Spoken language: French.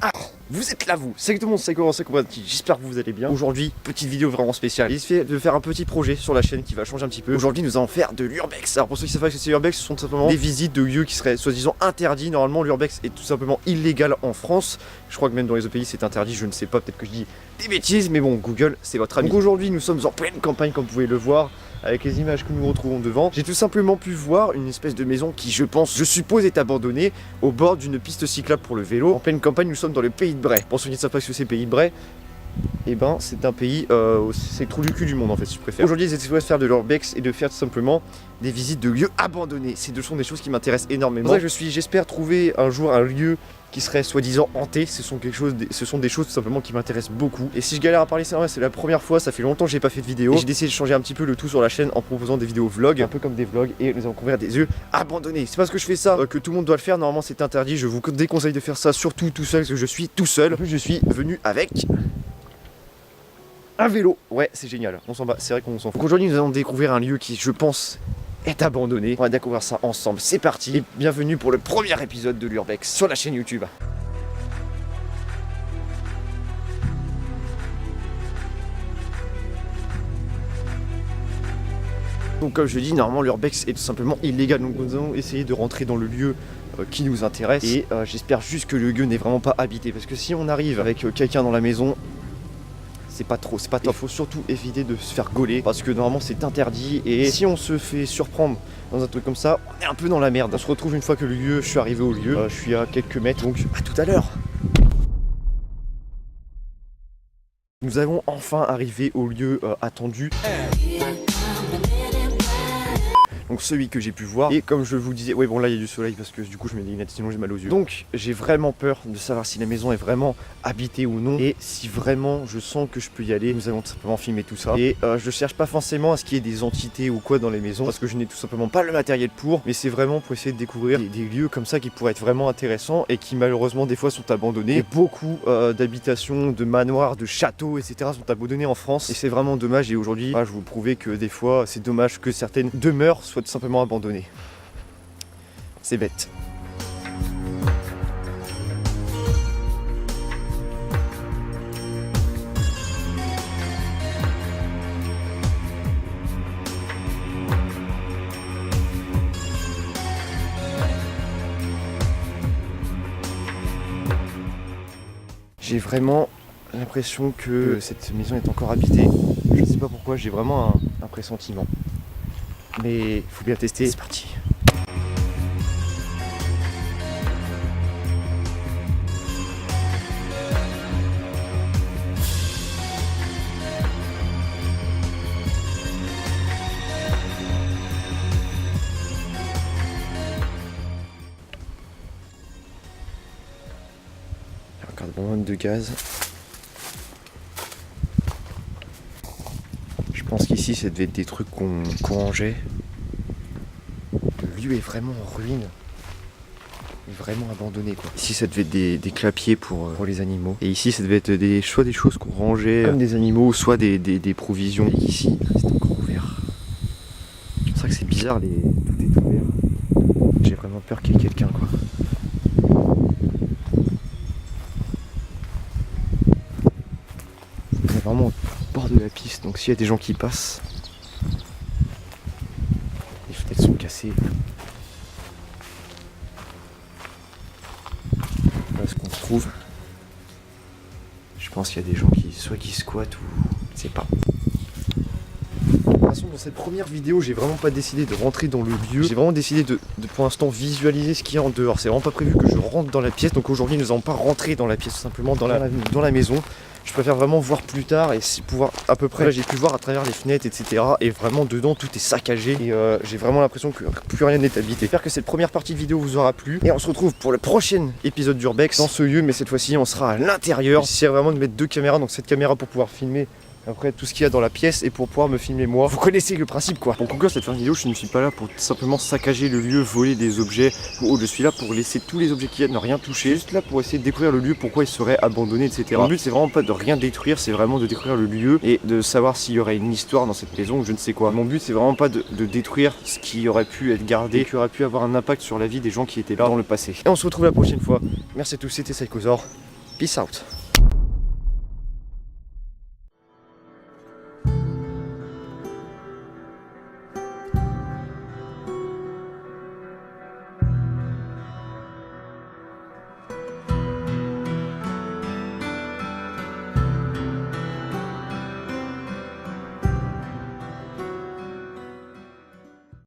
Ah, vous êtes là vous, c'est tout le monde, c'est comment j'espère que vous allez bien. Aujourd'hui, petite vidéo vraiment spéciale. J'ai essayé de faire un petit projet sur la chaîne qui va changer un petit peu. Aujourd'hui, nous allons faire de l'urbex. Alors pour ceux qui savent pas ce que c'est l'urbex, ce sont tout simplement des visites de lieux qui seraient soi-disant interdits. Normalement, l'urbex est tout simplement illégal en France. Je crois que même dans les autres pays c'est interdit, je ne sais pas, peut-être que je dis des bêtises, mais bon, Google, c'est votre ami. Donc aujourd'hui, nous sommes en pleine campagne comme vous pouvez le voir. Avec les images que nous retrouvons devant, j'ai tout simplement pu voir une espèce de maison qui, je suppose, est abandonnée au bord d'une piste cyclable pour le vélo. En pleine campagne, nous sommes dans le pays de Bray. Pour ceux qui ne savent pas ce que c'est le pays de Bray, eh ben, c'est un pays, c'est le trou du cul du monde en fait, si je préfère. Aujourd'hui, j'ai essayé de faire de l'urbex et de faire tout simplement des visites de lieux abandonnés. Ce sont des choses qui m'intéressent énormément. C'est pour ça que j'espère trouver un jour un lieu qui serait soi-disant hanté. Ce sont des choses tout simplement qui m'intéressent beaucoup. Et si je galère à parler, c'est la première fois, ça fait longtemps que j'ai pas fait de vidéo. J'ai décidé de changer un petit peu le tout sur la chaîne en proposant des vidéos vlogs, un peu comme des vlogs, et nous allons couvrir des lieux abandonnés. C'est parce que je fais ça que tout le monde doit le faire. Normalement, c'est interdit. Je vous déconseille de faire ça, surtout tout seul, parce que je suis tout seul. En plus, je suis venu avec un vélo. Ouais, c'est génial. On s'en bat. C'est vrai qu'on s'en fout. Aujourd'hui, nous allons découvrir un lieu qui, je pense, est abandonné. On va découvrir ça ensemble. C'est parti. Et bienvenue pour le premier épisode de l'urbex sur la chaîne YouTube. Donc comme je dis, normalement l'urbex est tout simplement illégal. Donc nous allons essayer de rentrer dans le lieu qui nous intéresse. Et j'espère juste que le lieu n'est vraiment pas habité. Parce que si on arrive avec quelqu'un dans la maison, c'est pas top. Il faut surtout éviter de se faire gauler parce que normalement c'est interdit, et si on se fait surprendre dans un truc comme ça, on est un peu dans la merde. On se retrouve une fois que je suis arrivé au lieu, je suis à quelques mètres, donc à tout à l'heure. Nous allons enfin arriver au lieu attendu. Donc celui que j'ai pu voir, et comme je vous disais, ouais bon là il y a du soleil parce que du coup je mets des lunettes sinon j'ai mal aux yeux. Donc j'ai vraiment peur de savoir si la maison est vraiment habitée ou non, et si vraiment je sens que je peux y aller, nous allons tout simplement filmer tout ça. Et je cherche pas forcément à ce qu'il y ait des entités ou quoi dans les maisons, parce que je n'ai tout simplement pas le matériel pour, mais c'est vraiment pour essayer de découvrir des lieux comme ça qui pourraient être vraiment intéressants et qui malheureusement des fois sont abandonnés. Et beaucoup d'habitations, de manoirs, de châteaux, etc. sont abandonnés en France, et c'est vraiment dommage. Et aujourd'hui, je vais vous prouver que des fois c'est dommage que certaines demeures soient tout simplement abandonné. C'est bête. J'ai vraiment l'impression que cette maison est encore habitée. Je ne sais pas pourquoi, j'ai vraiment un pressentiment. Mais il faut bien tester, c'est parti. Encore de bonbonnes de gaz. Je pense qu'ici ça devait être des trucs qu'on rangeait. Le lieu est vraiment en ruine. Il est vraiment abandonné quoi. Ici ça devait être des clapiers pour les animaux. Et ici ça devait être soit des choses qu'on rangeait comme des animaux, soit des provisions. Et ici c'est encore ouvert. C'est pour ça que c'est bizarre, tout est ouvert. J'ai vraiment peur qu'il y ait quelqu'un quoi. On est vraiment au bord de la piste, donc s'il y a des gens qui passent, les fenêtres sont cassées. Voilà ce qu'on se trouve. Je pense qu'il y a des gens qui squattent ou je sais pas. De toute façon, dans cette première vidéo, j'ai vraiment pas décidé de rentrer dans le lieu. J'ai vraiment décidé de pour l'instant visualiser ce qu'il y a en dehors. C'est vraiment pas prévu que je rentre dans la pièce. Donc aujourd'hui, nous n'allons pas rentrer dans la pièce, tout simplement dans la maison. Je préfère vraiment voir plus tard et pouvoir à peu près. Là, j'ai pu voir à travers les fenêtres, etc. Et vraiment dedans, tout est saccagé. Et j'ai vraiment l'impression que plus rien n'est habité. J'espère que cette première partie de vidéo vous aura plu. Et on se retrouve pour le prochain épisode d'Urbex dans ce lieu, mais cette fois-ci, on sera à l'intérieur. J'essaie vraiment de mettre 2 caméras, donc cette caméra pour pouvoir filmer après tout ce qu'il y a dans la pièce et pour pouvoir me filmer moi. Vous connaissez le principe quoi. Pour conclure cette fin de vidéo, je ne suis pas là pour simplement saccager le lieu, voler des objets ou autre. Je suis là pour laisser tous les objets qu'il y a, ne rien toucher. Juste là pour essayer de découvrir le lieu, pourquoi il serait abandonné, etc. Mon but c'est vraiment pas de rien détruire, c'est vraiment de découvrir le lieu et de savoir s'il y aurait une histoire dans cette maison ou je ne sais quoi. Mon but c'est vraiment pas de détruire ce qui aurait pu être gardé et qui aurait pu avoir un impact sur la vie des gens qui étaient là dans le passé. Et on se retrouve la prochaine fois. Merci à tous, c'était Psychosaur. Peace out.